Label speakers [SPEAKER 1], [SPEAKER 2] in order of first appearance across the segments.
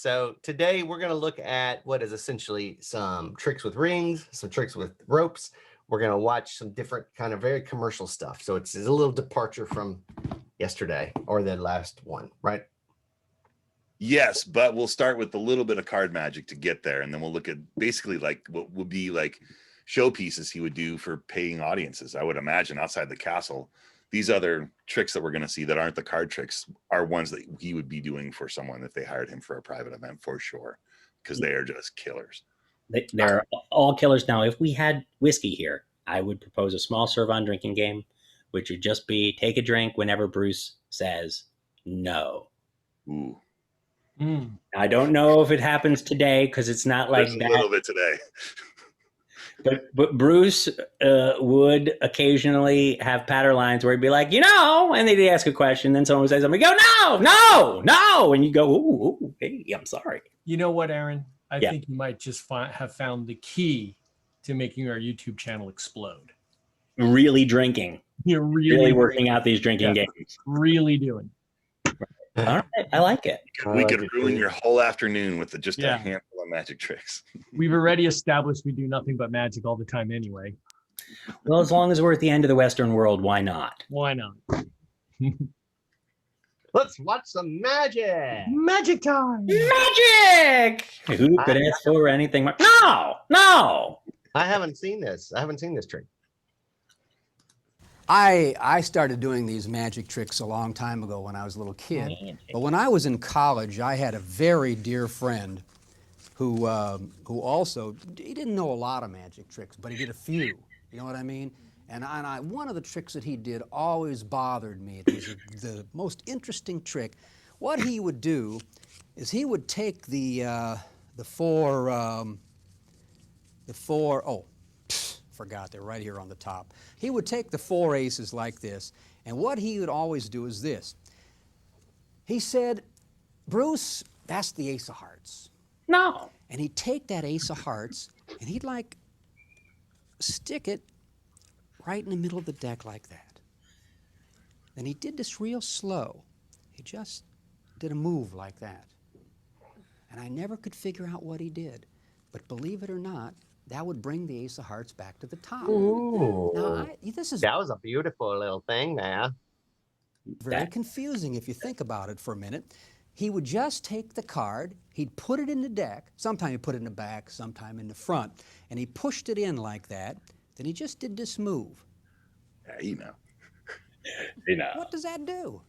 [SPEAKER 1] So today we're going to look at what is essentially some tricks with rings, some tricks with ropes. We're going to watch some different kind of very commercial stuff. So it's a little departure from yesterday or the last one, right?
[SPEAKER 2] Yes, but we'll start with a little bit of card magic to get there. And then we'll look at basically like what would be like showpieces he would do for paying audiences. I would imagine outside the castle. These other tricks that we're going to see that aren't the card tricks are ones that he would be doing for someone if they hired him for a private event, for sure, because they are just killers.
[SPEAKER 3] They're all killers. Now, if we had whiskey here, I would propose a small Cervon drinking game, which would just be take a drink whenever Bruce says no.
[SPEAKER 2] Ooh.
[SPEAKER 3] I don't know if it happens today because it's not like
[SPEAKER 2] There's
[SPEAKER 3] that.
[SPEAKER 2] A little bit today.
[SPEAKER 3] But Bruce would occasionally have patter lines where he'd be like, and they'd ask a question, then someone would say something, go, no, and you go, ooh, hey, I'm sorry.
[SPEAKER 4] You know what, Aaron? I think you might just have found the key to making our YouTube channel explode.
[SPEAKER 3] Really drinking.
[SPEAKER 4] You're
[SPEAKER 3] really working out these drinking games.
[SPEAKER 4] Really doing.
[SPEAKER 3] All right, I like it.
[SPEAKER 2] We could ruin your whole afternoon with just a handful of magic tricks.
[SPEAKER 4] We've already established we do nothing but magic all the time anyway.
[SPEAKER 3] Well, as long as we're at the end of the Western world, why not?
[SPEAKER 4] Why not?
[SPEAKER 1] Let's watch some magic.
[SPEAKER 4] Magic time.
[SPEAKER 3] Magic. Who could ask for anything? No.
[SPEAKER 1] I haven't seen this. I haven't seen this trick.
[SPEAKER 5] I started doing these magic tricks a long time ago when I was a little kid. But when I was in college, I had a very dear friend who also, he didn't know a lot of magic tricks, but he did a few. You know what I mean? And one of the tricks that he did always bothered me. It was the most interesting trick. What he would do is he would take forgot they're right here on the top. He would take the 4 aces like this, and what he would always do is this. He said, Bruce, that's the ace of hearts.
[SPEAKER 3] No.
[SPEAKER 5] And he'd take that ace of hearts, and he'd like stick it right in the middle of the deck like that. Then he did this real slow. He just did a move like that. And I never could figure out what he did. But believe it or not, that would bring the ace of hearts back to the top.
[SPEAKER 1] Ooh.
[SPEAKER 5] Now,
[SPEAKER 1] that was a beautiful little thing there.
[SPEAKER 5] Very confusing if you think about it for a minute. He would just take the card, he'd put it in the deck, sometime he'd put it in the back, sometime in the front, and he pushed it in like that, then he just did this move.
[SPEAKER 2] Yeah,
[SPEAKER 5] What does that do?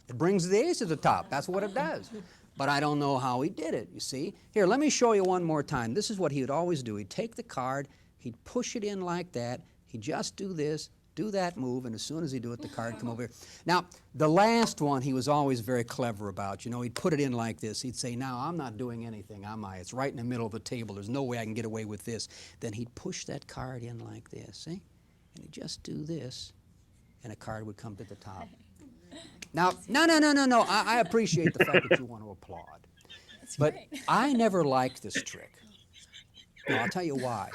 [SPEAKER 5] It brings the ace to the top, that's what it does. But I don't know how he did it, you see. Here, let me show you one more time. This is what he would always do. He'd take the card, he'd push it in like that, he'd just do this, do that move, and as soon as he'd do it, the card come over here. Now, the last one he was always very clever about. He'd put it in like this. He'd say, now, I'm not doing anything, am I? It's right in the middle of the table. There's no way I can get away with this. Then he'd push that card in like this, see? And he'd just do this, and a card would come to the top. Now, no. I appreciate the fact that you want to applaud. But I never liked this trick. Now, I'll tell you why.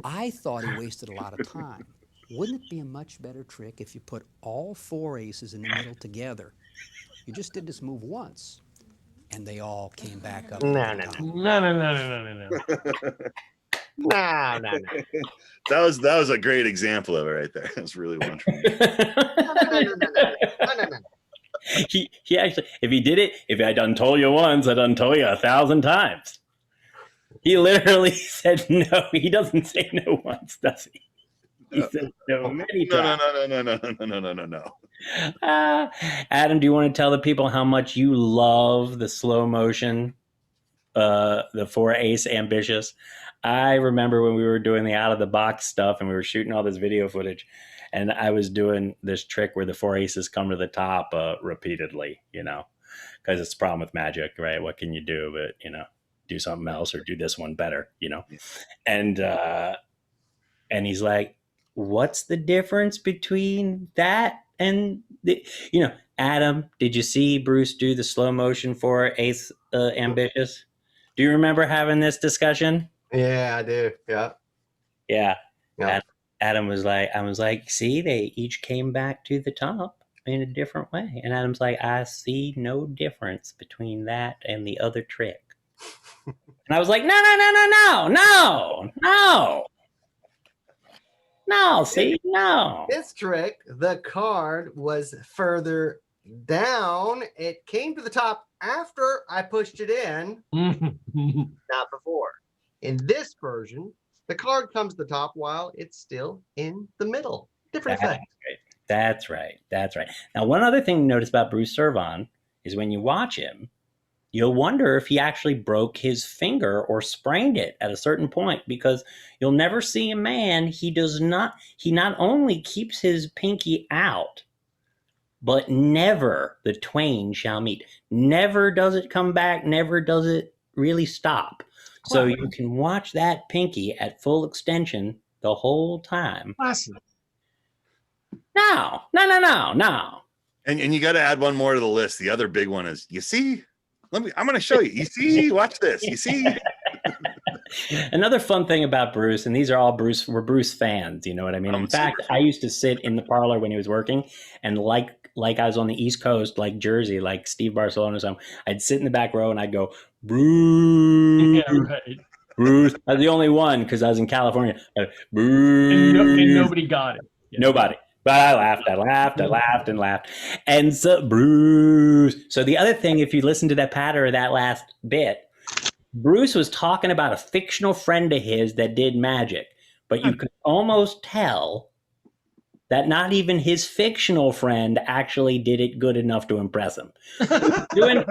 [SPEAKER 5] I thought he wasted a lot of time. Wouldn't it be a much better trick if you put all 4 aces in the middle together? You just did this move once, and they all came back up.
[SPEAKER 1] No.
[SPEAKER 2] That was a great example of it right there. That's really wonderful.
[SPEAKER 1] No.
[SPEAKER 3] He actually, if he did it, if I done told you once, I done told you 1,000 times. He literally said no. He doesn't say no once, does he? He said no many times.
[SPEAKER 2] No.
[SPEAKER 3] Adam, do you want to tell the people how much you love the slow motion, the 4 ace ambitious? I remember when we were doing the out of the box stuff and we were shooting all this video footage, and I was doing this trick where the 4 aces come to the top repeatedly, because it's a problem with magic, right? What can you do? But, do something else or do this one better, And he's like, what's the difference between that and Adam, did you see Bruce do the slow motion 4 ace ambitious? Do you remember having this discussion?
[SPEAKER 1] Yeah, I do. Yeah.
[SPEAKER 3] Adam was like, I was like, see, they each came back to the top. in a different way. And Adam's like, I see no difference between that and the other trick. And I was like, no, see, no.
[SPEAKER 1] This trick, the card was further down. It came to the top after I pushed it in, not before. In this version, the card comes to the top while it's still in the middle. Different effect.
[SPEAKER 3] That's right. Now, one other thing to notice about Bruce Cervon is when you watch him, you'll wonder if he actually broke his finger or sprained it at a certain point, because you'll never see a man. He not only keeps his pinky out, but never the twain shall meet. Never does it come back, never does it really stop. So you can watch that pinky at full extension the whole time.
[SPEAKER 4] Classic.
[SPEAKER 3] No.
[SPEAKER 2] And you got to add one more to the list. The other big one is, you see, I'm going to show you. You see, watch this. You see.
[SPEAKER 3] Another fun thing about Bruce, and these are all we're Bruce fans, you know what I mean? In fact, I used to sit in the parlor when he was working, and like I was on the East Coast, like Jersey, like Steve Barcelona or something, I'd sit in the back row and I'd go, Bruce.
[SPEAKER 4] Yeah, right.
[SPEAKER 3] Bruce. I was the only one because I was in California. Bruce.
[SPEAKER 4] And nobody got it. Yeah.
[SPEAKER 3] Nobody. But I laughed. And so, Bruce. So the other thing, if you listen to that patter of that last bit, Bruce was talking about a fictional friend of his that did magic, but you could almost tell that not even his fictional friend actually did it good enough to impress him. He's doing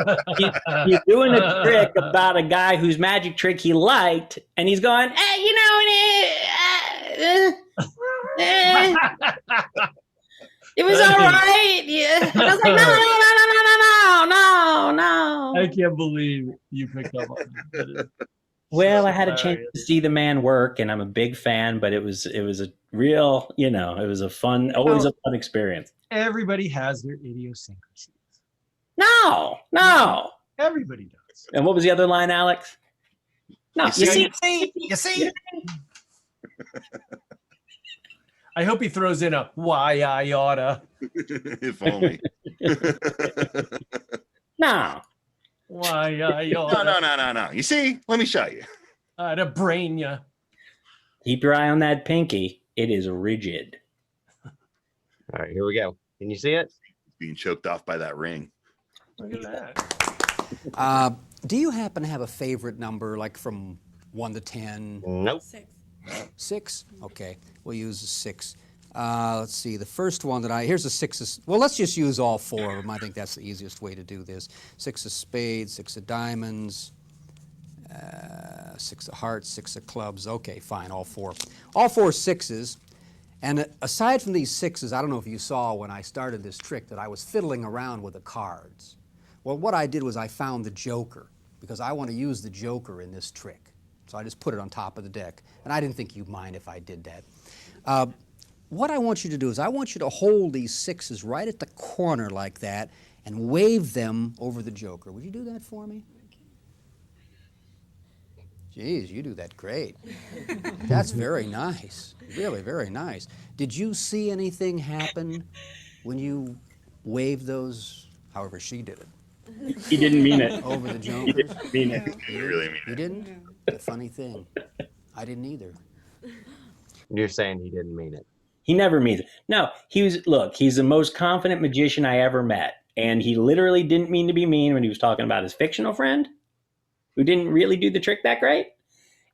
[SPEAKER 3] a trick about a guy whose magic trick he liked, and he's going, hey, you know, it was all right. Yeah. And I was like, no.
[SPEAKER 4] I can't believe you picked up on that.
[SPEAKER 3] Well, I had a chance to see the man work, and I'm a big fan, but it was a real, it was a fun experience.
[SPEAKER 4] Everybody has their idiosyncrasies.
[SPEAKER 3] No.
[SPEAKER 4] Everybody does.
[SPEAKER 3] And what was the other line, Alex? No, you see.
[SPEAKER 4] I hope he throws in a why I oughta.
[SPEAKER 2] If only.
[SPEAKER 3] No.
[SPEAKER 4] Why I oughta.
[SPEAKER 2] No. You see? Let me show you.
[SPEAKER 4] I'd have brain ya.
[SPEAKER 3] Keep your eye on that pinky. It is rigid.
[SPEAKER 1] All right, here we go. Can you see it?
[SPEAKER 2] Being choked off by that ring.
[SPEAKER 4] Look at that.
[SPEAKER 5] Do you happen to have a favorite number, like from 1 to 10?
[SPEAKER 1] Nope.
[SPEAKER 5] 6? Okay, we'll use a 6. Let's see, the first one here's a 6. Well, let's just use all 4 of them. I think that's the easiest way to do this. 6 of spades, 6 of diamonds, 6 of hearts, 6 of clubs. Okay, fine, all 4. All 4 6s. And aside from these 6s, I don't know if you saw when I started this trick that I was fiddling around with the cards. Well, what I did was I found the joker, because I want to use the joker in this trick. So I just put it on top of the deck. And I didn't think you'd mind if I did that. What I want you to do is I want you to hold these 6s right at the corner like that and wave them over the joker. Would you do that for me? Geez, you do that great. That's very nice. Really, very nice. Did you see anything happen when you waved those, however she did it?
[SPEAKER 3] He didn't mean it.
[SPEAKER 5] Over the jokers?
[SPEAKER 3] He didn't mean it.
[SPEAKER 2] You really mean
[SPEAKER 5] You
[SPEAKER 2] it.
[SPEAKER 5] didn't? The funny thing, I didn't either.
[SPEAKER 1] You're saying he didn't mean it.
[SPEAKER 3] He never means it. No, he's the most confident magician I ever met. And he literally didn't mean to be mean when he was talking about his fictional friend who didn't really do the trick that great.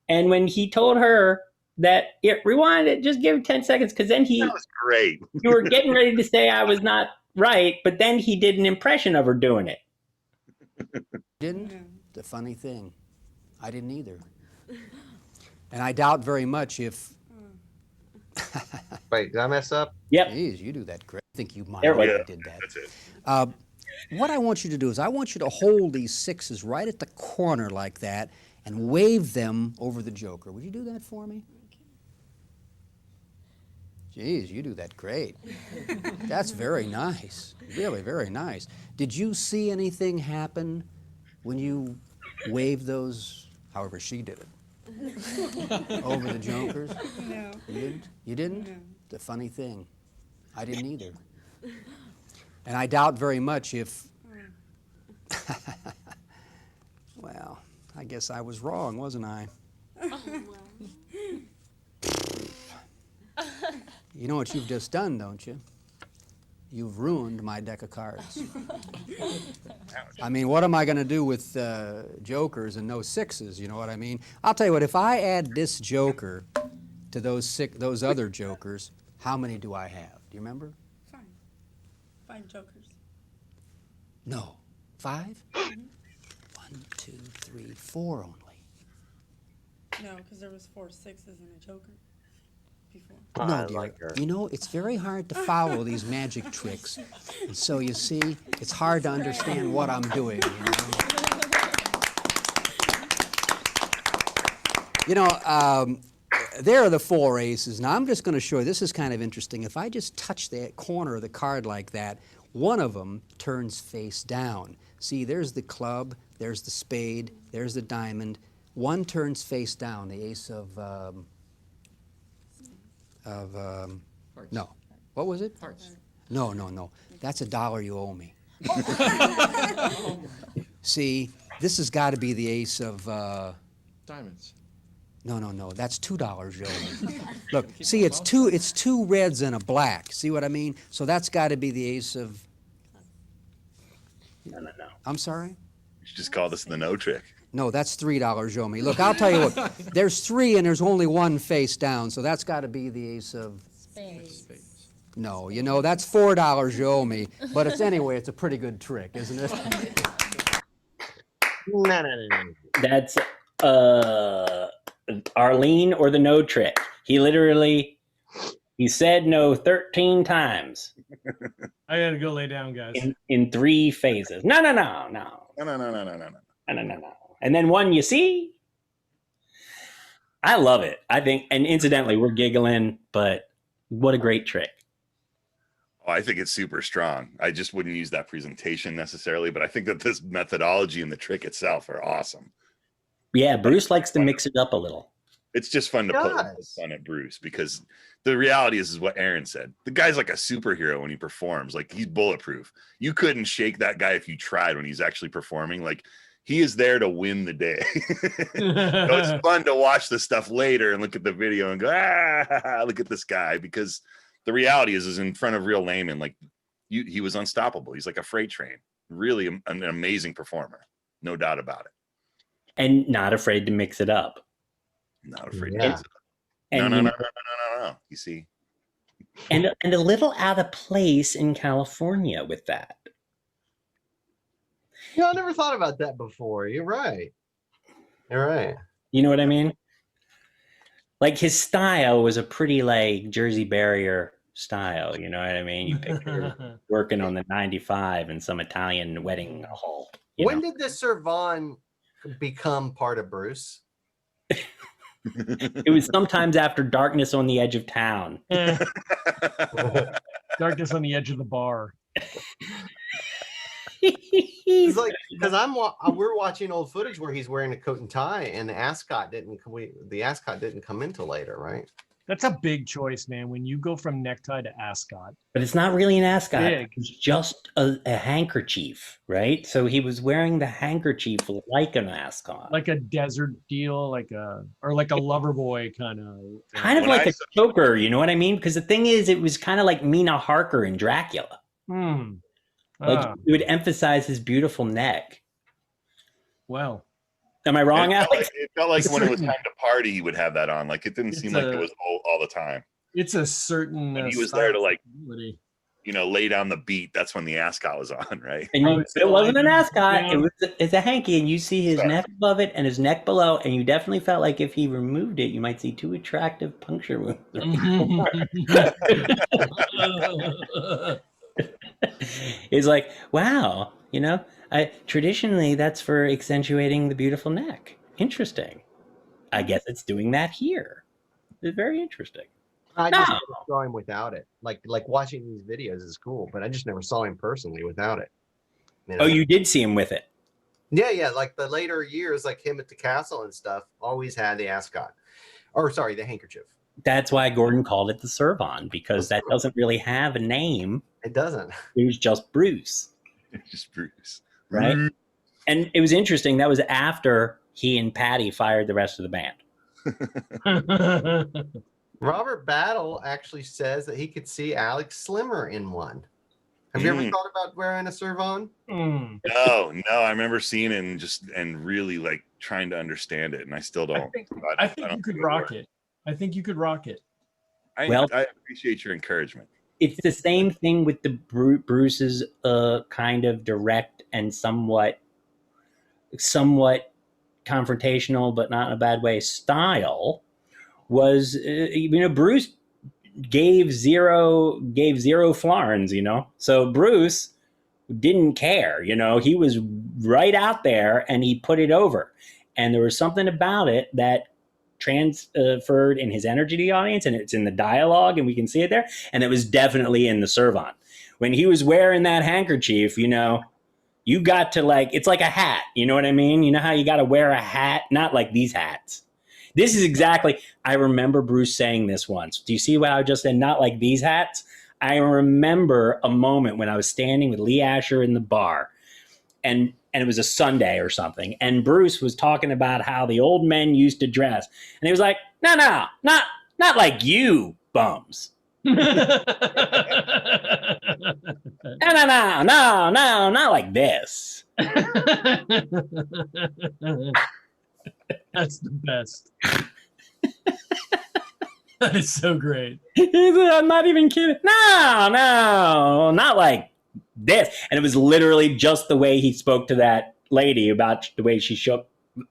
[SPEAKER 3] And when he told her that, rewind it, just give it 10 seconds, because then
[SPEAKER 2] That was great.
[SPEAKER 3] you were getting ready to say I was not right, but then he did an impression of her doing it.
[SPEAKER 5] Didn't? The funny thing, I didn't either. And I doubt very much if...
[SPEAKER 1] Wait, did I mess up?
[SPEAKER 3] Yep.
[SPEAKER 5] Geez, you do that great. I think you might
[SPEAKER 3] There we
[SPEAKER 5] have
[SPEAKER 3] go.
[SPEAKER 5] did that.
[SPEAKER 2] That's it.
[SPEAKER 5] What I want you to do is I want you to hold these 6s right at the corner like that and wave them over the joker. Would you do that for me? Geez, you do that great. That's very nice. Really, very nice. Did you see anything happen when you waved those, however she did it, over the jokers?
[SPEAKER 6] No.
[SPEAKER 5] You didn't? You didn't?
[SPEAKER 6] No.
[SPEAKER 5] The funny thing, I didn't either. And I doubt very much if, well, I guess I was wrong, wasn't I? You know what you've just done, don't you? You've ruined my deck of cards. I mean, what am I going to do with jokers and no sixes? You know what I mean? I'll tell you what, if I add this joker to those other jokers, how many do I have? Do you remember?
[SPEAKER 6] 5 jokers.
[SPEAKER 5] No. 5? 1, 2, 3, 4 only.
[SPEAKER 6] No, because there was 4 sixes and a joker before.
[SPEAKER 5] No, dear. You know, it's very hard to follow these magic tricks. And so, you see, it's hard to understand what I'm doing, you know? You know, there are the 4 aces. Now, I'm just going to show you, this is kind of interesting. If I just touch that corner of the card like that, one of them turns face down. See, there's the club, there's the spade, there's the diamond. One turns face down, the ace of no. What was it?
[SPEAKER 7] Hearts.
[SPEAKER 5] No, no, no. That's $1 you owe me. See, this has got to be the ace of
[SPEAKER 7] Diamonds.
[SPEAKER 5] no, no, no. That's $2 you owe me. Look, see, it's two reds and a black. See what I mean? So that's got to be the ace of.
[SPEAKER 3] No.
[SPEAKER 5] I'm sorry?
[SPEAKER 2] You should just call this the no trick.
[SPEAKER 5] No, that's $3 you owe me. Look, I'll tell you what. There's 3 and there's only 1 face down, so that's got to be the ace of.
[SPEAKER 7] Spades.
[SPEAKER 5] No, you know, that's $4 you owe me. But it's a pretty good trick, isn't it?
[SPEAKER 1] No.
[SPEAKER 3] That's Arlene or the no trick. He said no 13 times
[SPEAKER 4] I gotta go lay down, guys.
[SPEAKER 3] in 3 phases. No.
[SPEAKER 2] No.
[SPEAKER 3] And then one, you see? I love it. I think, and incidentally, we're giggling, but what a great trick.
[SPEAKER 2] Oh, I think it's super strong. I just wouldn't use that presentation necessarily, but I think that this methodology and the trick itself are awesome.
[SPEAKER 3] Yeah, Bruce likes to mix it up a little.
[SPEAKER 2] It's just fun to poke fun at Bruce because the reality is what Aaron said. The guy's like a superhero when he performs. Like, he's bulletproof. You couldn't shake that guy if you tried when he's actually performing. Like, he is there to win the day. So it's fun to watch this stuff later and look at the video and go, look at this guy, because the reality is in front of real laymen, like he was unstoppable. He's like a freight train. Really an amazing performer. No doubt about it.
[SPEAKER 3] And not afraid to mix it up.
[SPEAKER 2] Not afraid
[SPEAKER 1] Yeah.
[SPEAKER 2] to mix it up.
[SPEAKER 3] And
[SPEAKER 2] No. You see?
[SPEAKER 3] And a little out of place in California with that.
[SPEAKER 1] You know, I never thought about that before. You're right.
[SPEAKER 3] You know what I mean? Like, his style was a pretty, like, Jersey barrier style. You know what I mean? You picture working on the 95 in some Italian wedding hall.
[SPEAKER 1] When did the Cervon become part of Bruce?
[SPEAKER 3] It was sometimes after Darkness on the Edge of Town.
[SPEAKER 4] Darkness on the Edge of the Bar.
[SPEAKER 1] It's like, because we're watching old footage where he's wearing a coat and tie, and the ascot didn't come in till later, right?
[SPEAKER 4] That's a big choice, man. When you go from necktie to ascot.
[SPEAKER 3] But it's not really an ascot.
[SPEAKER 4] Big.
[SPEAKER 3] It's just a handkerchief, right? So he was wearing the handkerchief like an ascot.
[SPEAKER 4] Like a desert deal, like a lover boy kind of.
[SPEAKER 3] Kind of
[SPEAKER 2] When
[SPEAKER 3] like
[SPEAKER 2] I
[SPEAKER 3] a choker, you know what I mean? Because the thing is, it was kind of like Mina Harker in Dracula. Like, it would emphasize his beautiful neck.
[SPEAKER 4] Well.
[SPEAKER 3] Am I wrong, Alex?
[SPEAKER 2] It felt like when it was time to party, he would have that on. Like, it didn't seem like it was all the time.
[SPEAKER 4] It's a certain.
[SPEAKER 2] When he was there to, like,
[SPEAKER 4] ability.
[SPEAKER 2] lay down the beat. That's when the ascot was on, right?
[SPEAKER 3] And it wasn't an ascot.
[SPEAKER 4] Yeah.
[SPEAKER 3] It's a hanky, and you see his neck above it and his neck below, and you definitely felt like if he removed it, you might see 2 attractive puncture wounds. It's like, wow, traditionally that's for accentuating the beautiful neck. Interesting. I guess it's doing that here. It's very interesting.
[SPEAKER 1] I just never saw him without it. Like watching these videos is cool, but I just never saw him personally without it.
[SPEAKER 3] Oh, you did see him with it?
[SPEAKER 1] Yeah. Like the later years, like him at the castle and stuff, always had the ascot. Or sorry, the handkerchief.
[SPEAKER 3] That's why Gordon called it the Cervon, because that doesn't really have a name.
[SPEAKER 1] It doesn't.
[SPEAKER 3] It was just Bruce,
[SPEAKER 2] Just Bruce.
[SPEAKER 3] right? And it was interesting. That was after he and Patty fired the rest of the band.
[SPEAKER 1] Robert Battle actually says that he could see Alex Slimmer in one. Have you ever thought about wearing a Cervon?
[SPEAKER 2] No, I remember seeing it and really like trying to understand it, and I still don't.
[SPEAKER 4] I think you could rock it. I think you could rock it.
[SPEAKER 2] I appreciate your encouragement.
[SPEAKER 3] It's the same thing with the Bruce's kind of direct and somewhat confrontational, but not in a bad way, style. Was Bruce gave zero flarns, so Bruce didn't care, he was right out there and he put it over, and there was something about it that transferred in his energy to the audience, and it's in the dialogue and we can see it there, and it was definitely in the Cervon when he was wearing that handkerchief. You got to it's like a hat, you know what I mean? You know how you got to wear a hat, not like these hats. This is exactly, I remember Bruce saying this once. Do you see what I just said? Not like these hats. I remember a moment when I was standing with Lee Asher in the bar, and it was a Sunday or something, and Bruce was talking about how the old men used to dress, and he was like, no, not like you bums. No, not like this.
[SPEAKER 4] That's the best. That is so great.
[SPEAKER 3] I'm not even kidding. No, not like this. And it was literally just the way he spoke to that lady about the way she shook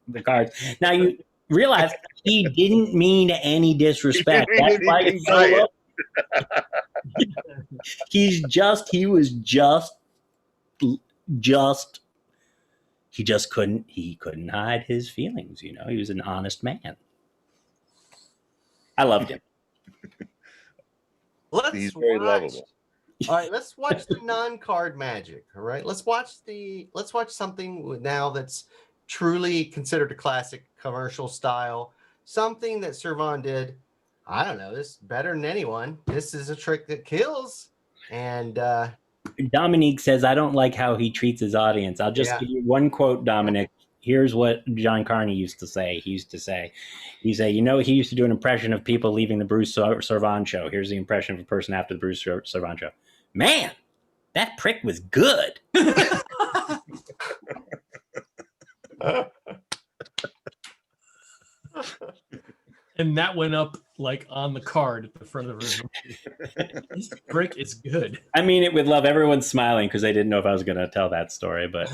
[SPEAKER 3] the cards. Now you realize he didn't mean any disrespect. That's why it's so low. He couldn't hide his feelings. He was an honest man. I loved him.
[SPEAKER 2] He's very lovable.
[SPEAKER 1] All right, let's watch the non-card magic. All right, let's watch something now that's truly considered a classic commercial style. Something that Cervon did. I don't know, this better than anyone. This is a trick that kills. And
[SPEAKER 3] Dominique says, I don't like how he treats his audience. I'll just give you one quote, Dominic. Here's what John Carney used to say. He used to say, he used to do an impression of people leaving the Bruce Cervon show. Here's the impression of a person after the Bruce Cervon show. Man, that prick was good.
[SPEAKER 4] And that went up on the card at the front of the room. This prick is good.
[SPEAKER 3] I mean it with love. Everyone's smiling because they didn't know if I was going to tell that story, but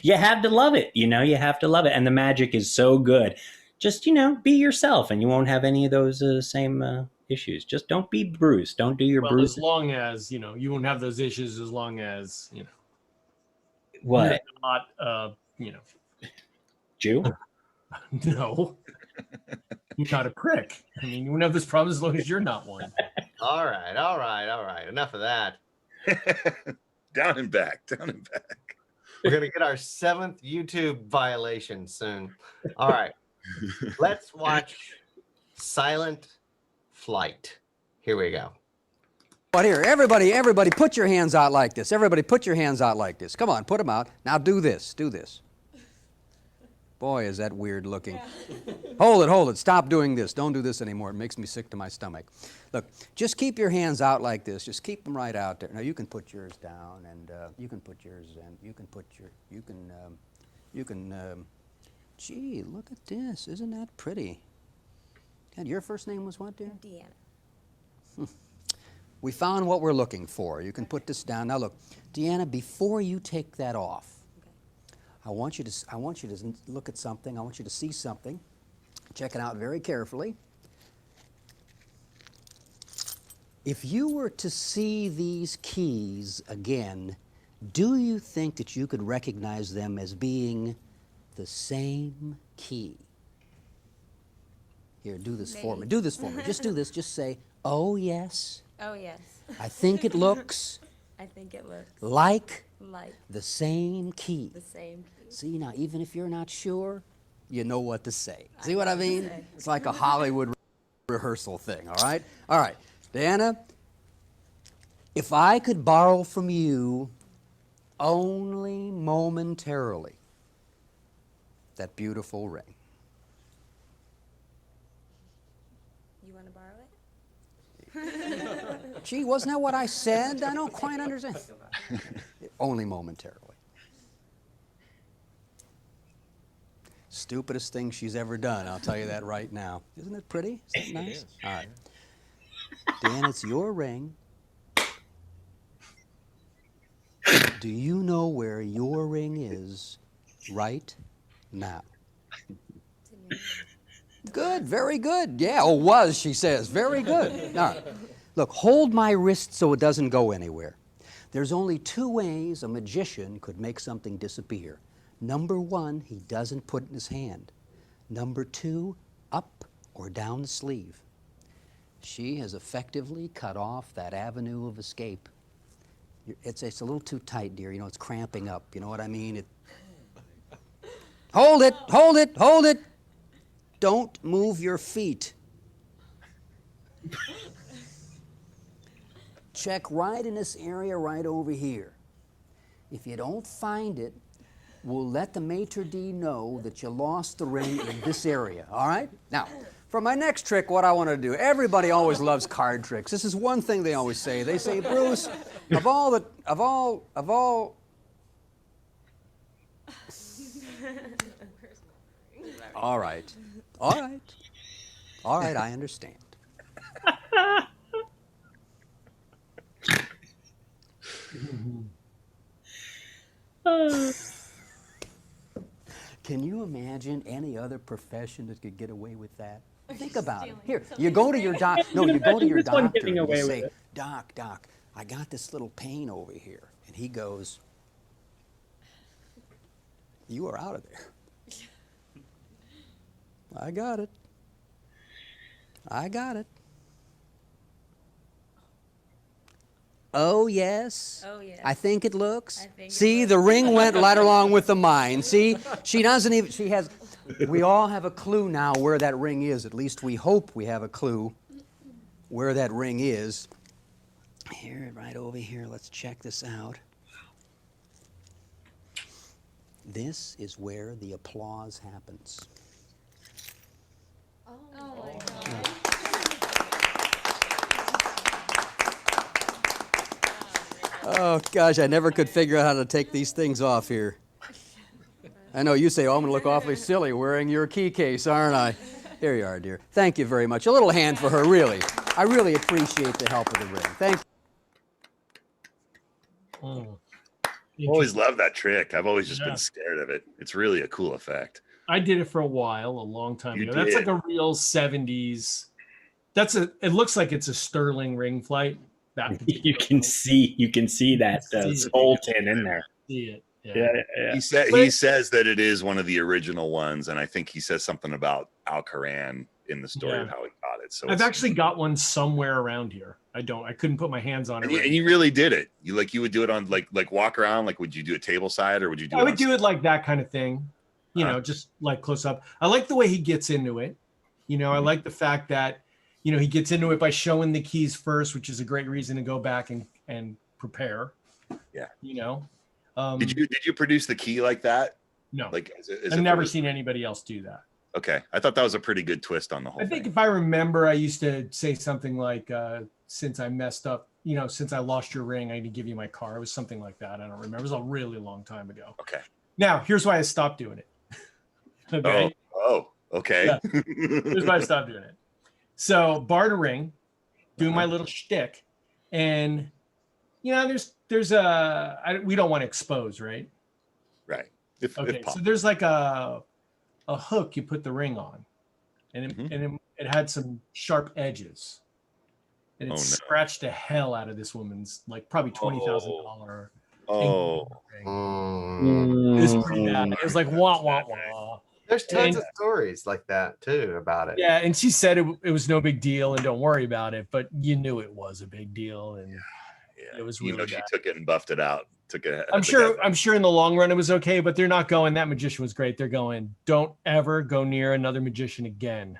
[SPEAKER 3] you have to love it. You have to love it. And the magic is so good. Just, be yourself and you won't have any of those same issues. Just don't be Bruce. Don't do your Bruce.
[SPEAKER 4] As long as, you won't have those issues as long as,
[SPEAKER 3] What?
[SPEAKER 4] You're not,
[SPEAKER 3] Jew?
[SPEAKER 4] No. You're not a prick. I mean, you won't have this problem as long as you're not one.
[SPEAKER 1] All right. Enough of that.
[SPEAKER 2] Down and back.
[SPEAKER 1] We're going to get our 7th YouTube violation soon. All right. Let's watch Silent Flight. Here we go.
[SPEAKER 5] But here, everybody put your hands out like this. Everybody put your hands out like this. Come on, put them out. Now do this. Boy, is that weird looking. Yeah. Hold it. Stop doing this. Don't do this anymore. It makes me sick to my stomach. Look, just keep your hands out like this. Just keep them right out there. Now you can put yours down, and you can put yours in. Gee, look at this. Isn't that pretty? And your first name was what, dear?
[SPEAKER 6] Deanna.
[SPEAKER 5] We found what we're looking for. You can put this down. Now look, Deanna, before you take that off, I want you to look at something. I want you to see something. Check it out very carefully. If you were to see these keys again, do you think that you could recognize them as being the same key? Here, do this for me. Do this for me. Just do this. Just say, oh, yes.
[SPEAKER 6] Oh, yes.
[SPEAKER 5] I think it looks like the same key.
[SPEAKER 6] The same key.
[SPEAKER 5] See, now, even if you're not sure, you know what to say. See what I mean? It's like a Hollywood rehearsal thing, all right? All right, Diana, If I could borrow from you only momentarily that beautiful ring.
[SPEAKER 6] You want to borrow it?
[SPEAKER 5] Gee, wasn't that what I said? I don't quite understand. Only momentarily. Stupidest thing she's ever done, I'll tell you that right now. Isn't it pretty? Isn't it nice?
[SPEAKER 7] is.
[SPEAKER 5] All right. Dan, it's your ring. Do you know where your ring is right now? Good, very good. Yeah, oh, was, she says. Very good. All right. Look, hold my wrist so it doesn't go anywhere. There's only two ways a magician could make something disappear. Number one, he doesn't put it in his hand. Number two, up or down the sleeve. She has effectively cut off that avenue of escape. It's a little too tight, dear. You know, it's cramping up. You know what I mean? Hold it, hold it, hold it. Don't move your feet. Check right in this area right over here. If you don't find it, we'll let the maitre d' know that you lost the ring in this area, all right? Now, for my next trick, what I want to do, everybody always loves card tricks. This is one thing they always say. They say, Bruce, of all, all right, all right, all right, I understand. Can you imagine any other profession that could get away with that? Think about it. Here, you go to your doc. No, you go to your doctor and you say, Doc, I got this little pain over here. And he goes, you are out of there. I got it. I got it. Oh, yes.
[SPEAKER 6] Oh, yes.
[SPEAKER 5] I think it looks.
[SPEAKER 6] I think it
[SPEAKER 5] See,
[SPEAKER 6] looks.
[SPEAKER 5] the ring went right along with the mine. See, she doesn't even, she has, we all have a clue now where that ring is. At least we hope we have a clue where that ring is. Here, right over here, let's check this out. This is where the applause happens.
[SPEAKER 6] Oh my God.
[SPEAKER 5] Oh, gosh, I never could figure out how to take these things off here. I know you say, oh, I'm going to look awfully silly wearing your key case, aren't I? Here you are, dear. Thank you very much. A little hand for her, really. I really appreciate the help of the ring. Thank you.
[SPEAKER 2] I've always loved that trick. I've always just
[SPEAKER 4] Yeah.
[SPEAKER 2] been scared of it. It's really a cool effect.
[SPEAKER 4] I did it for a while, a long time
[SPEAKER 2] You
[SPEAKER 4] ago. That's like
[SPEAKER 2] did.
[SPEAKER 4] a real 70s. It looks like it's a Sterling ring flight. That
[SPEAKER 3] You can see that
[SPEAKER 4] see it.
[SPEAKER 3] skull tin in there.
[SPEAKER 4] see it. Yeah.
[SPEAKER 3] Yeah.
[SPEAKER 2] He says that it is one of the original ones, and I think he says something about Alcaran in the story of
[SPEAKER 4] Yeah.
[SPEAKER 2] how he got it. So
[SPEAKER 4] I've
[SPEAKER 2] it's-
[SPEAKER 4] actually got one somewhere around here. I couldn't put my hands on it.
[SPEAKER 2] and you really did it. You would do it on like walk around. Like, would you do it table side or would you do
[SPEAKER 4] I
[SPEAKER 2] it?
[SPEAKER 4] would
[SPEAKER 2] on
[SPEAKER 4] do it like that kind of thing, just like close up. I like the way he gets into it. I like the fact that, he gets into it by showing the keys first, which is a great reason to go back and prepare.
[SPEAKER 2] Yeah. Did you produce the key like that?
[SPEAKER 4] No,
[SPEAKER 2] Like,
[SPEAKER 4] I've never seen anybody else do that.
[SPEAKER 2] Okay, I thought that was a pretty good twist on the whole
[SPEAKER 4] I think
[SPEAKER 2] thing.
[SPEAKER 4] if I remember, I used to say something like, since I messed up, since I lost your ring, I need to give you my car. It was something like that. I don't remember. It was a really long time ago.
[SPEAKER 2] Okay.
[SPEAKER 4] Now, here's why I stopped doing it. Okay.
[SPEAKER 2] Oh, okay.
[SPEAKER 4] Yeah. Here's why I stopped doing it. So, bartering, do my little shtick, and we don't want to expose, right?
[SPEAKER 2] Right. If
[SPEAKER 4] Okay.
[SPEAKER 2] possible.
[SPEAKER 4] So there's like a hook you put the ring on, and it had some sharp edges, and it
[SPEAKER 2] Oh, no.
[SPEAKER 4] scratched the hell out of this woman's probably $20,000.
[SPEAKER 2] Oh,
[SPEAKER 4] ring.
[SPEAKER 1] Mm.
[SPEAKER 4] It was pretty bad. It was like wah wah wah.
[SPEAKER 1] There's tons
[SPEAKER 4] And-
[SPEAKER 1] of stories like that too about it.
[SPEAKER 4] Yeah, and she said it was no big deal and don't worry about it, but you knew it was a big deal, and
[SPEAKER 2] yeah.
[SPEAKER 4] it was
[SPEAKER 2] You
[SPEAKER 4] really
[SPEAKER 2] know, she
[SPEAKER 4] bad.
[SPEAKER 2] took it and buffed it out.
[SPEAKER 4] I'm sure in the long run it was okay, but they're not going, that magician was great. They're going, don't ever go near another magician again.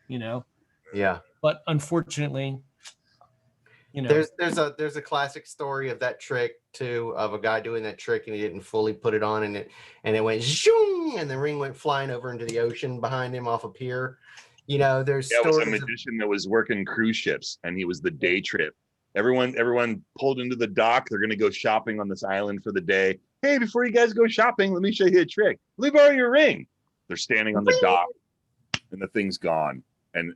[SPEAKER 1] Yeah.
[SPEAKER 4] But unfortunately, You know,
[SPEAKER 1] There's a classic story of that trick too, of a guy doing that trick and he didn't fully put it on, and it went zoom, and the ring went flying over into the ocean behind him off a pier. You know, there's
[SPEAKER 2] Yeah, it was a
[SPEAKER 1] stories.
[SPEAKER 2] magician that was working cruise ships, and he was the day trip. Everyone pulled into the dock. They're going to go shopping on this island for the day. Hey, before you guys go shopping, let me show you a trick. Let me borrow your ring. They're standing on the dock, and the thing's gone. And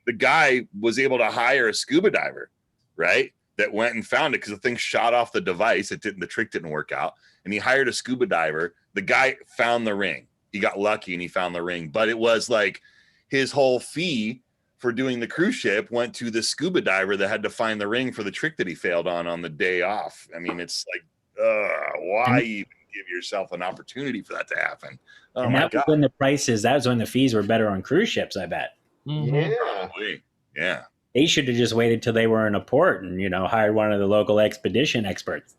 [SPEAKER 2] the guy was able to hire a scuba diver, right? That went and found it because the thing shot off the device. The trick didn't work out, and he hired a scuba diver. The guy found the ring. He got lucky and he found the ring, but it was like his whole fee for doing the cruise ship went to the scuba diver that had to find the ring for the trick that he failed on the day off. I mean, it's like, why even give yourself an opportunity for that to happen? Oh
[SPEAKER 3] and
[SPEAKER 2] my
[SPEAKER 3] that was
[SPEAKER 2] God.
[SPEAKER 3] when that was when the fees were better on cruise ships, I bet.
[SPEAKER 1] Yeah.
[SPEAKER 2] Probably. Yeah.
[SPEAKER 3] They should have just waited till they were in a port and, hired one of the local expedition experts.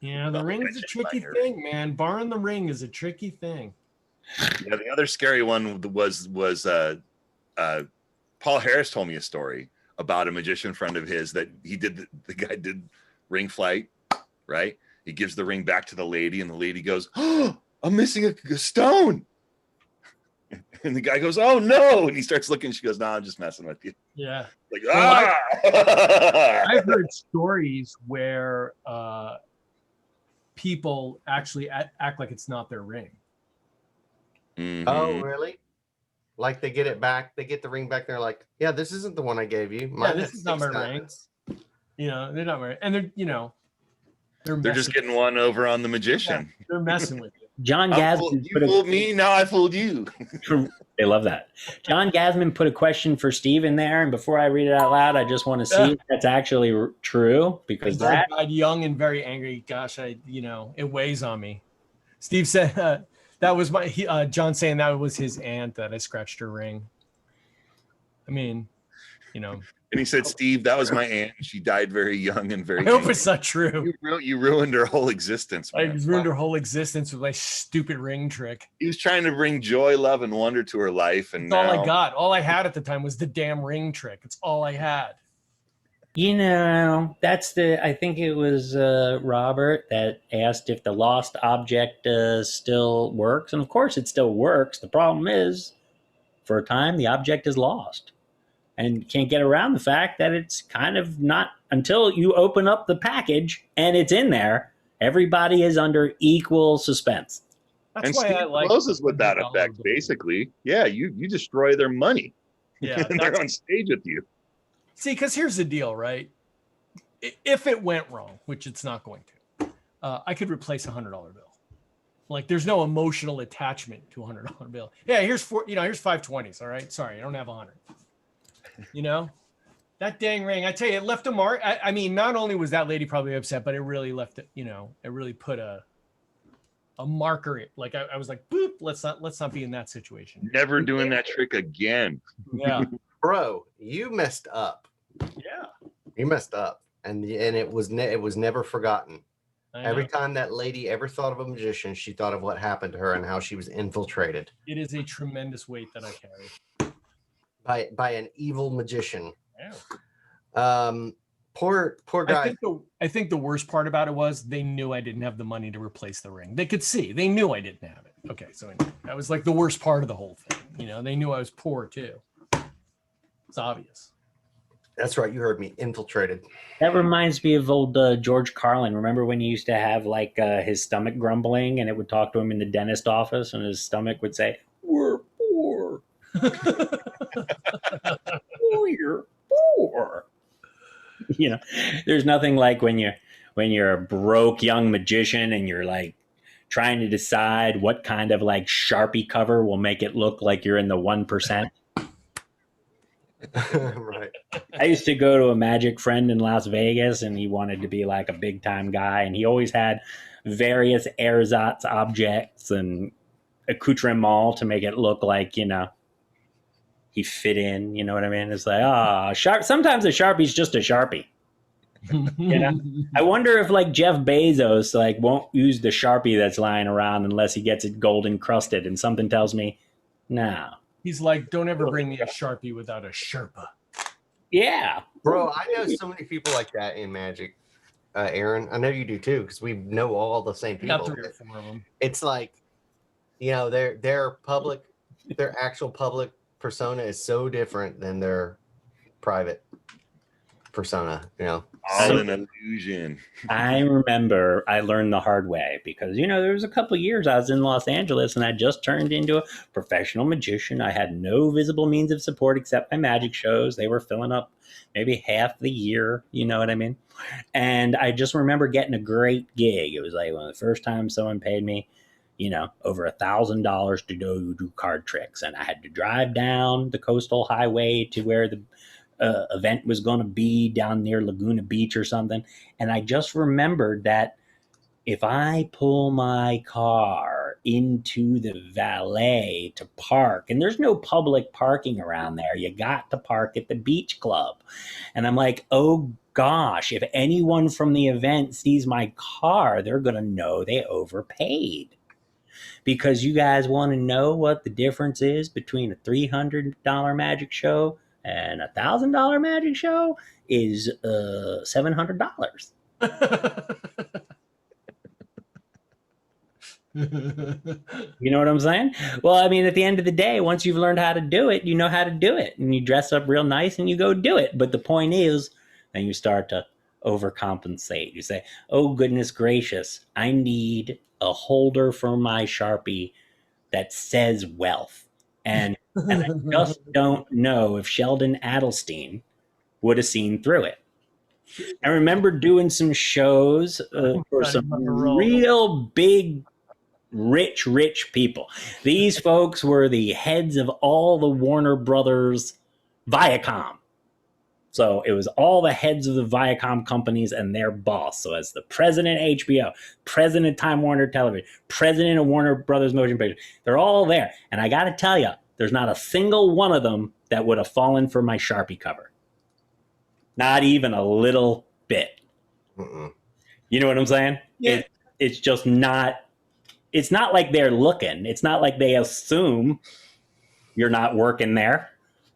[SPEAKER 4] yeah, the ring is a tricky thing, man. Borrowing the ring is a tricky thing.
[SPEAKER 2] Yeah, the other scary one was Paul Harris told me a story about a magician friend of his that he did. The guy did ring flight, right? He gives the ring back to the lady, and the lady goes, "Oh, I'm missing a stone." And the guy goes, "Oh no!" And he starts looking. She goes, "No, I'm just messing with you."
[SPEAKER 4] Yeah.
[SPEAKER 2] Like,
[SPEAKER 4] Well,
[SPEAKER 2] ah.
[SPEAKER 4] I've heard stories where people actually act like it's not their ring.
[SPEAKER 2] Mhm.
[SPEAKER 1] Oh, really? Like they get it back, they get the ring back. They're like, "Yeah, this isn't the one I gave you. Mine
[SPEAKER 4] this
[SPEAKER 1] has
[SPEAKER 4] is not
[SPEAKER 1] 6
[SPEAKER 4] my ring."
[SPEAKER 1] diamonds."
[SPEAKER 4] They're not married, and they're
[SPEAKER 2] They're just getting one over on the magician.
[SPEAKER 4] they're messing with you.
[SPEAKER 3] John Gasman
[SPEAKER 2] You fooled me, now I fooled you.
[SPEAKER 3] They love that. John Gasman put a question for Steve in there, and before I read it out loud, I just want to see if that's actually true, because
[SPEAKER 4] I died young and very angry. Gosh, it weighs on me. Steve said that was John saying that was his aunt that I scratched her ring. I mean,
[SPEAKER 2] And he said, "Steve, that was my aunt. She died very young and very
[SPEAKER 4] I hope
[SPEAKER 2] angry.
[SPEAKER 4] it's not true.
[SPEAKER 2] You ruined her whole existence,
[SPEAKER 4] I
[SPEAKER 2] man."
[SPEAKER 4] ruined her whole existence with my stupid ring trick.
[SPEAKER 2] He was trying to bring joy, love, and wonder to her life, and
[SPEAKER 4] That's all
[SPEAKER 2] now
[SPEAKER 4] I got. All I had at the time was the damn ring trick. It's all I had.
[SPEAKER 3] I think it was Robert that asked if the lost object still works. And of course it still works. The problem is, for a time, the object is lost. And you can't get around the fact that it's kind of not, until you open up the package and it's in there, everybody is under equal suspense.
[SPEAKER 4] That's
[SPEAKER 2] and
[SPEAKER 4] why
[SPEAKER 2] Steve
[SPEAKER 4] I like
[SPEAKER 2] closes with that
[SPEAKER 4] $100
[SPEAKER 2] effect.
[SPEAKER 4] bill.
[SPEAKER 2] Basically, yeah, you destroy their money.
[SPEAKER 4] Yeah.
[SPEAKER 2] And they're on stage with you.
[SPEAKER 4] See, because here's the deal, right? If it went wrong, which it's not going to, I could replace $100 bill. Like, there's no emotional attachment to a $100 bill. Yeah, here's 520s. All right, sorry, I don't have 100. That dang ring. I tell you, it left a mark. I mean, not only was that lady probably upset, but it really left it. It really put a marker. Like I was like, boop. Let's not be in that situation.
[SPEAKER 2] Never doing that trick again.
[SPEAKER 4] Yeah,
[SPEAKER 1] Bro, you messed up.
[SPEAKER 4] yeah.
[SPEAKER 1] You messed up, and it was never forgotten. Every time that lady ever thought of a magician, she thought of what happened to her and how she was infiltrated.
[SPEAKER 4] It is a tremendous weight that I carry.
[SPEAKER 1] By an evil magician.
[SPEAKER 4] Yeah.
[SPEAKER 1] Poor guy.
[SPEAKER 4] I think the worst part about it was they knew I didn't have the money to replace the ring. They could see. They knew I didn't have it. Okay, so anyway, that was like the worst part of the whole thing. They knew I was poor too. It's obvious.
[SPEAKER 1] That's right. You heard me. Infiltrated.
[SPEAKER 3] That reminds me of old George Carlin. Remember when he used to have like his stomach grumbling, and it would talk to him in the dentist office, and his stomach would say, "We're poor." Oh, you're poor. There's nothing like when you're a broke young magician and you're like trying to decide what kind of like Sharpie cover will make it look like you're in the 1%.
[SPEAKER 1] Right.
[SPEAKER 3] I used to go to a magic friend in Las Vegas, and he wanted to be like a big time guy, and he always had various ersatz objects and accoutrements to make it look like, he fit in, you know what I mean? It's like, sometimes a Sharpie's just a Sharpie. I wonder if like Jeff Bezos like won't use the Sharpie that's lying around unless he gets it gold encrusted, and something tells me no.
[SPEAKER 4] He's like, don't ever bring me a Sharpie without a Sherpa.
[SPEAKER 3] Yeah.
[SPEAKER 1] Bro, I know so many people like that in Magic. Aaron, I know you do too, because we know all the same
[SPEAKER 4] I got
[SPEAKER 1] people.
[SPEAKER 4] 3 or 4 of them.
[SPEAKER 1] It's like, their actual public persona is so different than their private persona.
[SPEAKER 2] All
[SPEAKER 3] So-
[SPEAKER 2] an illusion.
[SPEAKER 3] I remember I learned the hard way because, there was a couple of years I was in Los Angeles and I just turned into a professional magician. I had no visible means of support except my magic shows. They were filling up maybe half the year. You know what I mean? And I just remember getting a great gig. It was like one of the first times someone paid me, over $1,000 to go do card tricks. And I had to drive down the coastal highway to where the event was going to be down near Laguna Beach or something. And I just remembered that if I pull my car into the valet to park, and there's no public parking around there, you got to park at the beach club. And I'm like, oh gosh, if anyone from the event sees my car, they're going to know they overpaid. Because you guys want to know what the difference is between a $300 magic show and a $1,000 magic show is $700. You know what I'm saying? Well, I mean, at the end of the day, once you've learned how to do it, you know how to do it. And you dress up real nice and you go do it. But the point is, then you start to overcompensate. You say, oh, goodness gracious, I need a holder for my Sharpie that says wealth. And I just don't know if Sheldon Adelstein would have seen through it. I remember doing some shows for some real big, rich people. These folks were the heads of all the Warner Brothers Viacom. So it was all the heads of the Viacom companies and their boss. So as the president of HBO, president of Time Warner Television, president of Warner Brothers Motion Pictures, they're all there. And I got to tell you, there's not a single one of them that would have fallen for my Sharpie cover. Not even a little bit.
[SPEAKER 1] Mm-mm.
[SPEAKER 3] You know what I'm saying?
[SPEAKER 4] Yeah.
[SPEAKER 3] It's just not, it's not like they're looking. It's not like they assume you're not working there.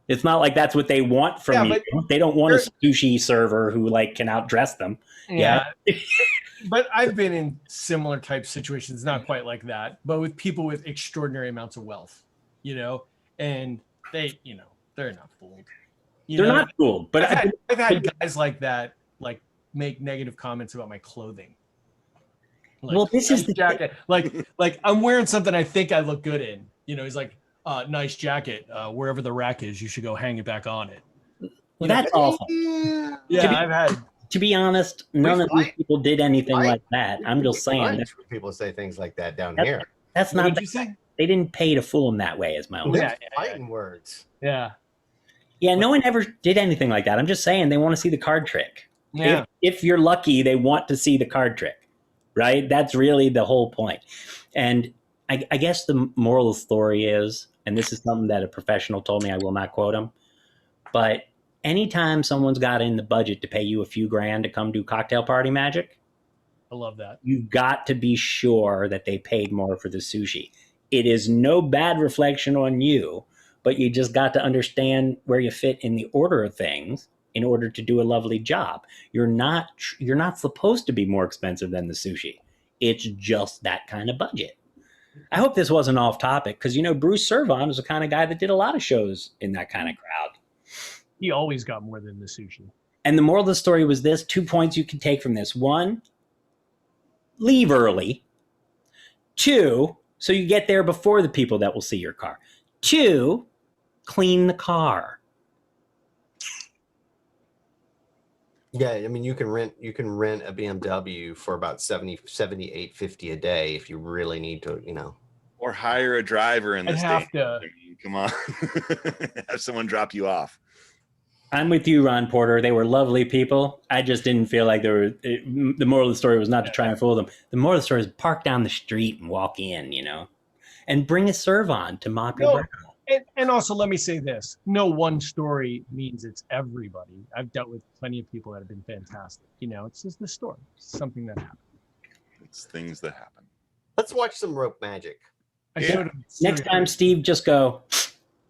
[SPEAKER 3] It's not like that's what they want from you. They don't want a sushi server who can outdress them.
[SPEAKER 4] Yeah. But I've been in similar type situations, not quite like that, but with people with extraordinary amounts of wealth, and they, they're not fooled.
[SPEAKER 3] They're not fooled. But
[SPEAKER 4] I've had guys like that, make negative comments about my clothing.
[SPEAKER 3] Well, this is the
[SPEAKER 4] jacket. Like I'm wearing something I think I look good in. He's like, nice jacket. Wherever the rack is, you should go hang it back on it.
[SPEAKER 3] Well, that's awful.
[SPEAKER 4] Yeah, I've had.
[SPEAKER 3] To be honest, none of these people did anything like that. I'm just saying that
[SPEAKER 1] people say things like that down here.
[SPEAKER 3] That's
[SPEAKER 4] What
[SPEAKER 3] not.
[SPEAKER 4] did you say?
[SPEAKER 3] They didn't pay to fool them that way, is my own.
[SPEAKER 1] Yeah, fighting words.
[SPEAKER 4] Yeah.
[SPEAKER 3] Yeah, no one ever did anything like that. I'm just saying they want to see the card trick.
[SPEAKER 4] Yeah.
[SPEAKER 3] If you're lucky, they want to see the card trick, right? That's really the whole point. And I guess the moral of the story is, and this is something that a professional told me, I will not quote him, but anytime someone's got in the budget to pay you a few grand to come do cocktail party magic,
[SPEAKER 4] I love that.
[SPEAKER 3] you've got to be sure that they paid more for the sushi. It is no bad reflection on you, but you just got to understand where you fit in the order of things in order to do a lovely job. You're not supposed to be more expensive than the sushi. It's just that kind of budget. I hope this wasn't off topic because, Bruce Cervon is the kind of guy that did a lot of shows in that kind of crowd.
[SPEAKER 4] He always got more than the sushi.
[SPEAKER 3] And the moral of the story was this: 2 points you can take from this. 1, leave early. 2, so you get there before the people that will see your car. 2, clean the car.
[SPEAKER 1] Yeah, I mean you can rent a BMW for about 78.50 a day if you really need to,
[SPEAKER 2] Or hire a driver in this
[SPEAKER 4] I'd
[SPEAKER 2] day.
[SPEAKER 4] have to.
[SPEAKER 2] Come on. Have someone drop you off.
[SPEAKER 3] I'm with you, Ron Porter. They were lovely people. I just didn't feel like the moral of the story was not to try and fool them. The moral of the story is park down the street and walk in, and bring a Cervon to mop your brow.
[SPEAKER 4] And also, let me say this. No one story means it's everybody. I've dealt with plenty of people that have been fantastic. It's just the story. It's something that happened.
[SPEAKER 2] It's things that happen.
[SPEAKER 1] Let's watch some rope magic.
[SPEAKER 4] I showed him.
[SPEAKER 3] Next time, Steve, just go,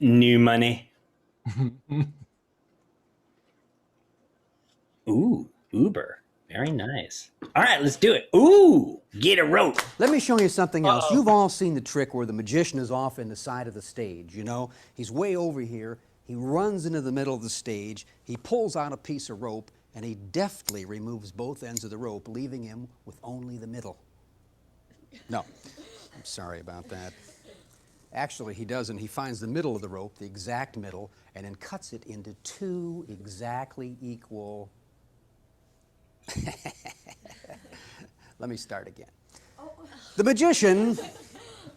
[SPEAKER 3] new money. Ooh, Uber. Very nice. All right, let's do it. Ooh, get a rope.
[SPEAKER 5] Let me show you something else.
[SPEAKER 4] Uh-oh.
[SPEAKER 5] You've all seen the trick where the magician is off in the side of the stage, you know? He's way over here. He runs into the middle of the stage. He pulls out a piece of rope, and he deftly removes both ends of the rope, leaving him with only the middle. No, I'm sorry about that. Actually, he doesn't. He finds the middle of the rope, the exact middle, and then cuts it into two exactly equal. Let me start again. The magician,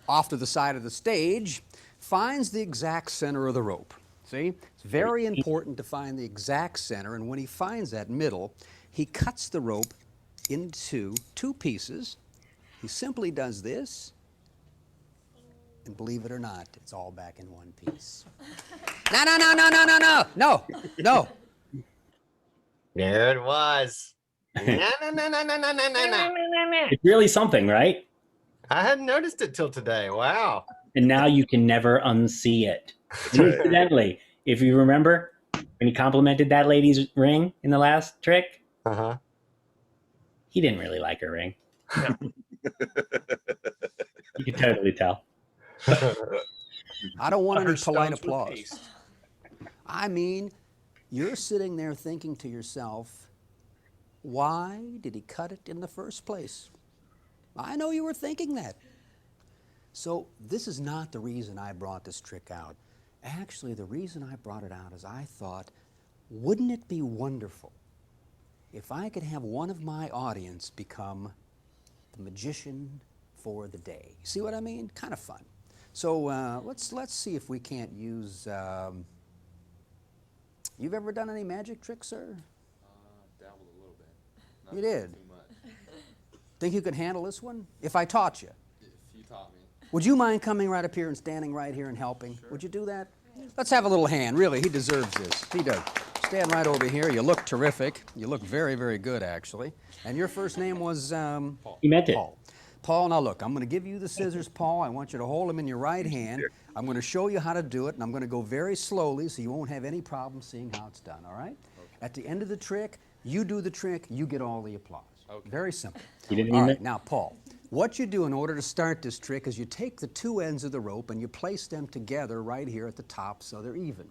[SPEAKER 5] off to the side of the stage, finds the exact center of the rope. See? It's very important to find the exact center, and when he finds that middle, he cuts the rope into two pieces. He simply does this, and believe it or not, it's all back in one piece. No, no, no, no, no, no, no, no, no.
[SPEAKER 1] There it was. No, no, no, no, no, no, no, no, no.
[SPEAKER 3] It's really something, right?
[SPEAKER 1] I hadn't noticed it till today. Wow.
[SPEAKER 3] And now you can never unsee it.
[SPEAKER 2] That's
[SPEAKER 3] And
[SPEAKER 2] right.
[SPEAKER 3] incidentally, if you remember when he complimented that lady's ring in the last trick,
[SPEAKER 1] Uh-huh.
[SPEAKER 3] he didn't really like her ring. You could totally tell.
[SPEAKER 5] I don't want
[SPEAKER 4] Her
[SPEAKER 5] any polite
[SPEAKER 4] stones with
[SPEAKER 5] applause.
[SPEAKER 4] paste.
[SPEAKER 5] I mean, you're sitting there thinking to yourself, why did he cut it in the first place? I know you were thinking that. So this is not the reason I brought this trick out. Actually, the reason I brought it out is I thought, wouldn't it be wonderful if I could have one of my audience become the magician for the day? See what I mean? Kind of fun. So let's see if we can't use. You've ever done any magic tricks, sir?
[SPEAKER 7] Dabbled a little bit.
[SPEAKER 5] You did?
[SPEAKER 7] Too much.
[SPEAKER 5] Think you could handle this one? If I taught you.
[SPEAKER 7] If you taught me.
[SPEAKER 5] Would you mind coming right up here and standing right here and helping? Sure. Would you do that? Let's have a little hand. Really, he deserves this. He does. Stand right over here. You look terrific. You look very, very good, actually. And your first name was?
[SPEAKER 7] Paul.
[SPEAKER 3] He meant it.
[SPEAKER 5] Paul. Paul, now look, I'm going to give you the scissors, Paul. I want you to hold them in your right hand. I'm going to show you how to do it, and I'm going to go very slowly so you won't have any problem seeing how it's done, all right? Okay. At the end of the trick, you do the trick, you get all the applause. Okay. Very simple.
[SPEAKER 3] You didn't
[SPEAKER 5] All
[SPEAKER 3] mean
[SPEAKER 5] right,
[SPEAKER 3] it?
[SPEAKER 5] now, Paul, what you do in order to start this trick is you take the two ends of the rope and you place them together right here at the top so they're even.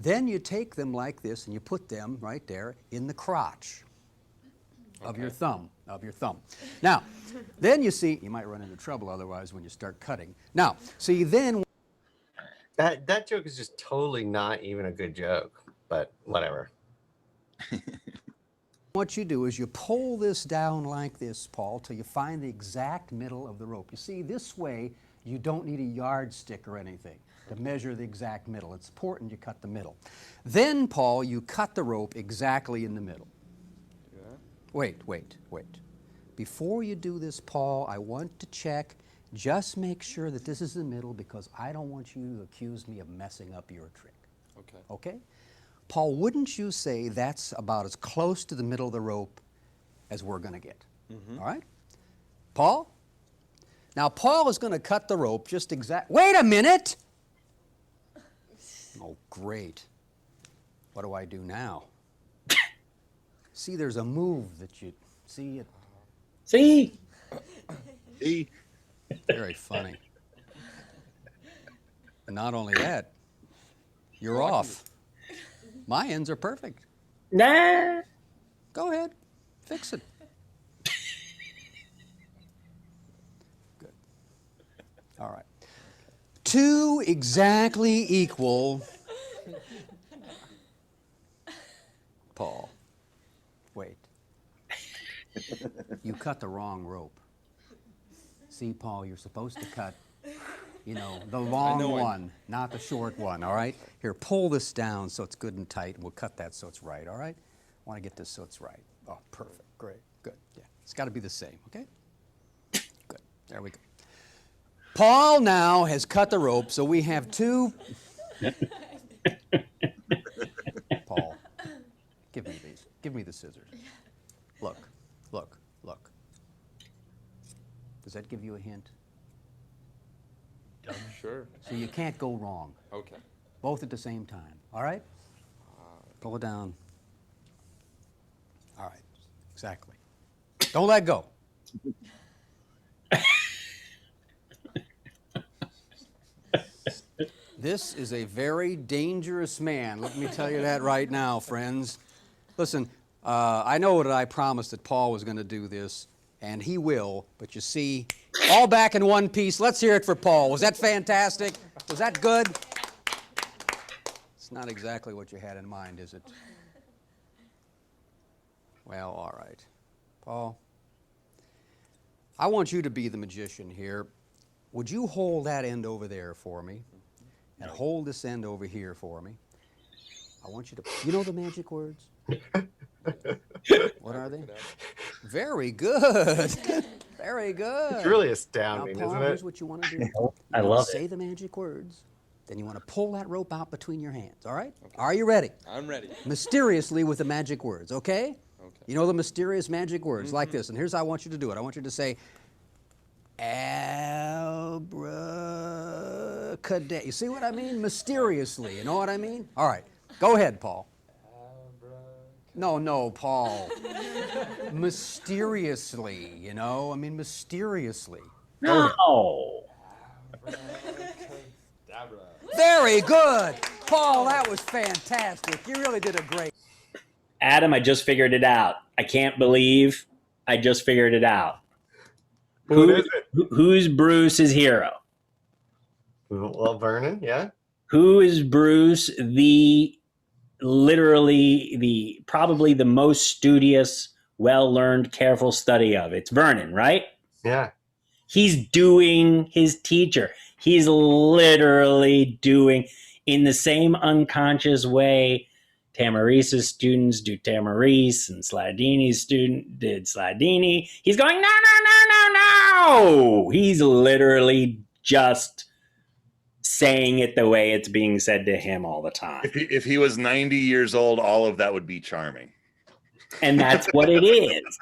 [SPEAKER 5] Then you take them like this and you put them right there in the crotch of your thumb, Now, then you see, you might run into trouble otherwise when you start cutting. Now, see then.
[SPEAKER 1] That joke is just totally not even a good joke, but whatever.
[SPEAKER 5] What you do is you pull this down like this, Paul, till you find the exact middle of the rope. You see, this way, you don't need a yardstick or anything to measure the exact middle. It's important you cut the middle. Then, Paul, you cut the rope exactly in the middle. Wait. Before you do this, Paul, I want to check. Just make sure that this is the middle because I don't want you to accuse me of messing up your trick.
[SPEAKER 7] Okay.
[SPEAKER 5] Okay? Paul, wouldn't you say that's about as close to the middle of the rope as we're going to get? All right? Paul? Now, Paul is going to cut the rope just Wait a minute! Oh, great. What do I do now? See, there's a move that you see it.
[SPEAKER 3] See?
[SPEAKER 2] See?
[SPEAKER 5] Very funny. And not only that, you're off. My ends are perfect.
[SPEAKER 3] Nah.
[SPEAKER 5] Go ahead, fix it. Good. All right. Two exactly equal. Paul, wait. You cut the wrong rope. See, Paul, you're supposed to cut, the long one, not the short one, all right? Here, pull this down so it's good and tight, and we'll cut that so it's right, all right? I want to get this so it's right. Oh, perfect, great, good, yeah. It's got to be the same, okay? Good, there we go. Paul now has cut the rope, so we have two. Paul, give me these. Give me the scissors. Look. Does that give you a hint?
[SPEAKER 7] Sure.
[SPEAKER 5] So you can't go wrong.
[SPEAKER 7] Okay.
[SPEAKER 5] Both at the same time, all right? Pull it down. All right. Exactly. Don't let go. This is a very dangerous man. Let me tell you that right now, friends. Listen, I know that I promised that Paul was going to do this, and he will, but you see, all back in one piece. Let's hear it for Paul. Was that fantastic? Was that good? It's not exactly what you had in mind, is it? Well, all right. Paul, I want you to be the magician here. Would you hold that end over there for me? And hold this end over here for me. I want you to, you know the magic words? What are they? Very good. Very good.
[SPEAKER 1] It's really
[SPEAKER 5] Now,
[SPEAKER 1] astounding,
[SPEAKER 5] Paul,
[SPEAKER 1] isn't
[SPEAKER 5] here's
[SPEAKER 1] it?
[SPEAKER 5] what you want to do.
[SPEAKER 3] I
[SPEAKER 5] You
[SPEAKER 3] love
[SPEAKER 5] say
[SPEAKER 3] it.
[SPEAKER 5] the magic words, then you want to pull that rope out between your hands, all right? Okay. Are you ready?
[SPEAKER 7] I'm ready.
[SPEAKER 5] Mysteriously with the magic words, okay?
[SPEAKER 7] Okay.
[SPEAKER 5] You know the mysterious magic words like this, and here's how I want you to do it. I want you to say, abracadabra. You see what I mean? Mysteriously, you know what I mean? All right, go ahead, Paul. No, Paul. Mysteriously, you know? I mean, mysteriously. Go ahead.
[SPEAKER 3] No.
[SPEAKER 5] Very good. Paul, that was fantastic. You really did a great.
[SPEAKER 3] Adam, I just figured it out. I can't believe I just figured it out.
[SPEAKER 1] What is it?
[SPEAKER 3] Who's Bruce's hero?
[SPEAKER 1] Well, Vernon, yeah.
[SPEAKER 3] Who is Bruce, probably the most studious, well-learned, careful study of? It's Vernon, right?
[SPEAKER 1] Yeah.
[SPEAKER 3] He's doing his teacher. He's literally doing, in the same unconscious way Tamarice's students do Tamarice and Sladini's student did Sladini. He's going, no. He's literally just saying it the way it's being said to him all the time.
[SPEAKER 2] If he was 90 years old, all of that would be charming.
[SPEAKER 3] And that's what it is.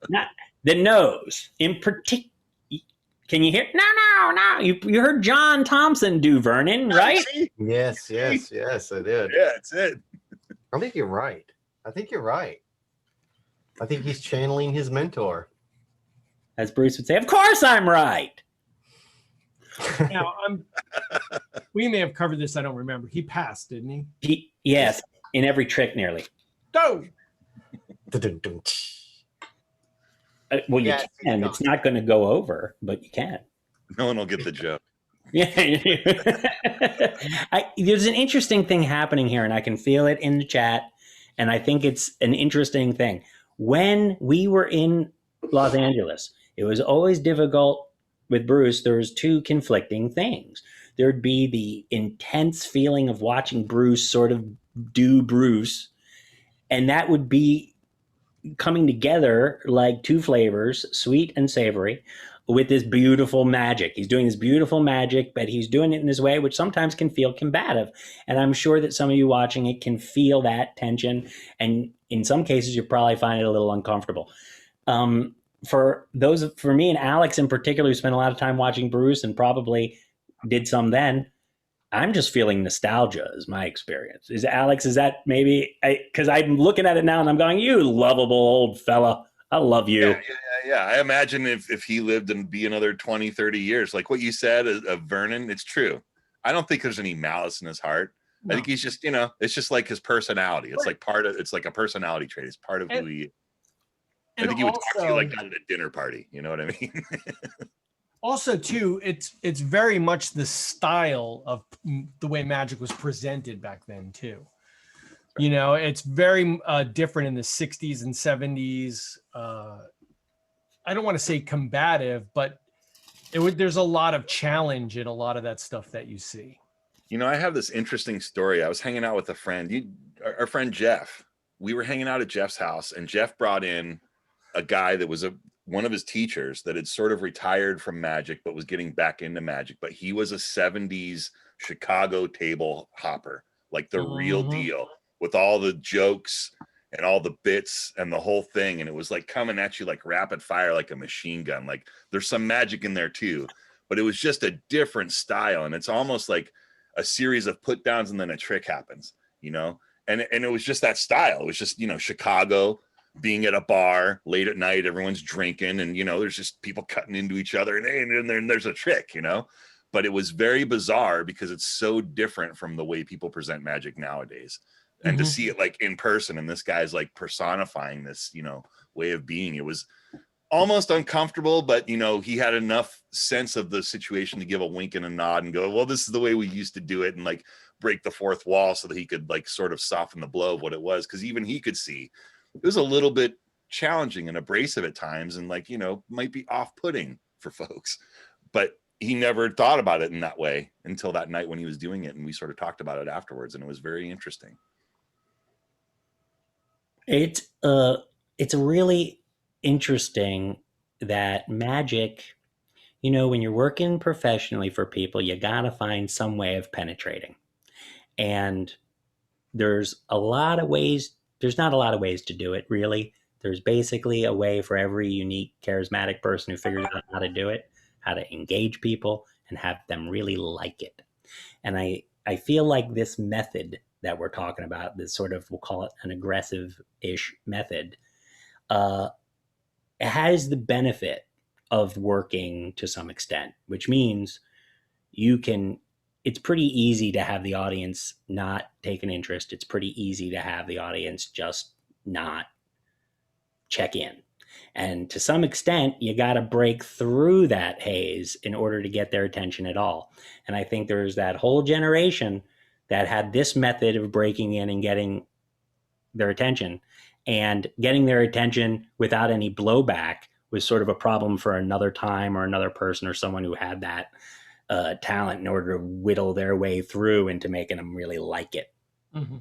[SPEAKER 3] Not the nose in particular. Can you hear? No. You heard John Thompson do Vernon, right?
[SPEAKER 1] Yes, I did.
[SPEAKER 2] Yeah, that's it.
[SPEAKER 1] I think you're right. I think he's channeling his mentor.
[SPEAKER 3] As Bruce would say, of course I'm right.
[SPEAKER 4] Now, we may have covered this. I don't remember. He passed, didn't he?
[SPEAKER 3] Yes, in every trick nearly.
[SPEAKER 4] Go.
[SPEAKER 3] Well, you
[SPEAKER 1] Yes,
[SPEAKER 3] can.
[SPEAKER 1] he's
[SPEAKER 3] It's not going to go over, but you can.
[SPEAKER 2] No one will get the joke.
[SPEAKER 3] Yeah. There's an interesting thing happening here, and I can feel it in the chat, and I think it's an interesting thing. When we were in Los Angeles, it was always difficult with Bruce. There was two conflicting things. There'd be the intense feeling of watching Bruce sort of do Bruce, and that would be coming together like two flavors, sweet and savory, with this beautiful magic. He's doing this beautiful magic, but he's doing it in this way which sometimes can feel combative. And I'm sure that some of you watching it can feel that tension. And in some cases, you probably find it a little uncomfortable. For me and Alex in particular, who spent a lot of time watching Bruce and probably did some then, I'm just feeling nostalgia is my experience. Is that maybe, because I'm looking at it now and I'm going, you lovable old fella. I love you.
[SPEAKER 2] Yeah. I imagine if he lived and be another 20, 30 years, like what you said of Vernon, it's true. I don't think there's any malice in his heart. No. I think he's just, it's just like his personality. It's like it's like a personality trait. It's part of who he is. I think he would talk to you like that at a dinner party. You know what I mean?
[SPEAKER 4] Also, too, it's very much the style of the way magic was presented back then, too. It's very different in the 60s and 70s. I don't want to say combative, but there's a lot of challenge in a lot of that stuff that you see.
[SPEAKER 2] I have this interesting story. I was hanging out with a friend, our friend Jeff. We were hanging out at Jeff's house, and Jeff brought in a guy that was one of his teachers that had sort of retired from magic, but was getting back into magic. But he was a 70s Chicago table hopper, like the real deal, with all the jokes and all the bits and the whole thing. And it was like coming at you like rapid fire, like a machine gun. Like there's some magic in there too, but it was just a different style. And it's almost like a series of put downs and then a trick happens, And it was just that style. It was just, Chicago, being at a bar late at night, everyone's drinking, and there's just people cutting into each other, and then there's a trick, but it was very bizarre because it's so different from the way people present magic nowadays. And to see it like in person, and this guy's like personifying this, way of being, it was almost uncomfortable, but he had enough sense of the situation to give a wink and a nod and go, well, this is the way we used to do it, and like break the fourth wall so that he could like sort of soften the blow of what it was, because even he could see it was a little bit challenging and abrasive at times, and like might be off-putting for folks, but he never thought about it in that way until that night when he was doing it, and we sort of talked about it afterwards, and it was very interesting.
[SPEAKER 3] It's really interesting that magic, when you're working professionally for people, you gotta find some way of penetrating. And there's not a lot of ways to do it, really. There's basically a way for every unique, charismatic person who figures out how to do it, how to engage people and have them really like it. And I feel like this method that we're talking about, this sort of, we'll call it an aggressive-ish method, has the benefit of working to some extent, which means it's pretty easy to have the audience not take an interest. It's pretty easy to have the audience just not check in. And to some extent, you got to break through that haze in order to get their attention at all. And I think there's that whole generation that had this method of breaking in and getting their attention, and getting their attention without any blowback was sort of a problem for another time or another person or someone who had that talent in order to whittle their way through into making them really like it.
[SPEAKER 4] Mm-hmm.